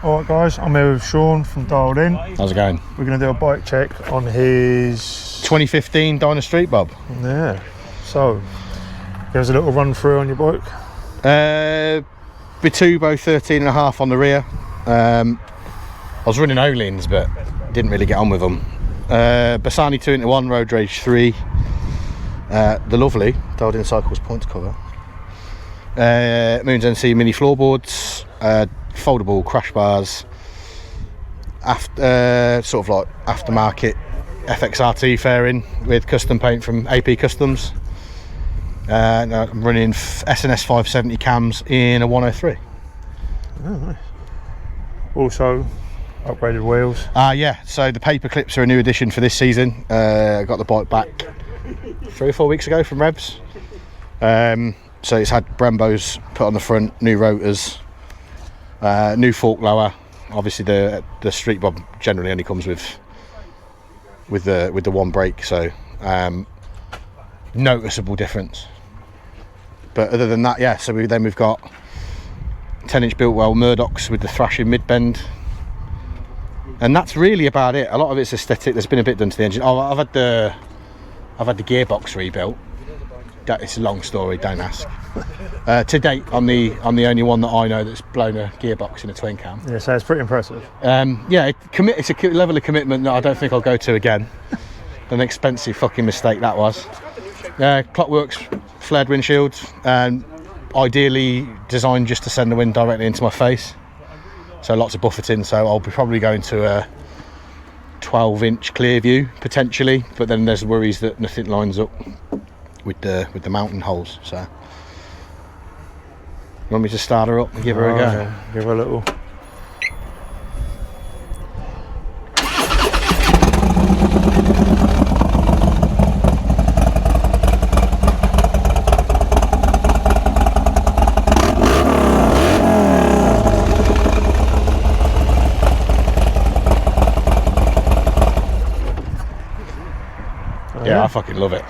Alright guys, I'm here with Sean from Dialed In. How's it going? We're going to do a bike check on his 2015 Dyna Street Bob. Yeah. So, give us a little run through on your bike. Bitubo 13.5 on the rear. I was running Olins but didn't really get on with them. Bassani 2-in-1 Road Rage 3. The lovely Dialed In Cycles points cover. Moons NC mini floorboards. Foldable crash bars, sort of like aftermarket FXRT fairing with custom paint from AP Customs. I'm running SNS 570 cams in a 103. Oh, nice. Also, upgraded wheels. Yeah, so the paper clips are a new addition for this season. I got the bike back 3 or 4 weeks ago from Rebs. So it's had Brembos put on the front, new rotors. New fork lower. Obviously the Street Bob generally only comes with the one brake, so noticeable difference. But other than that, yeah. So we've got 10-inch Biltwell Murdochs with the thrashing mid bend, and that's really about it. A lot of it's aesthetic. There's been a bit done to the engine. I've had the gearbox rebuilt. It's a long story, don't ask. To date, I'm the only one that I know that's blown a gearbox in a twin cam. Yeah, so it's pretty impressive. Yeah, it's a level of commitment that I don't think I'll go to again. An expensive fucking mistake that was. Clockworks flared windshield, and ideally designed just to send the wind directly into my face. So lots of buffeting. So I'll be probably going to a 12-inch clear view potentially, but then there's worries that nothing lines up with the mountain holes. So you want me to start her up and give her a go? Yeah. Give her a little. Yeah, I fucking love it.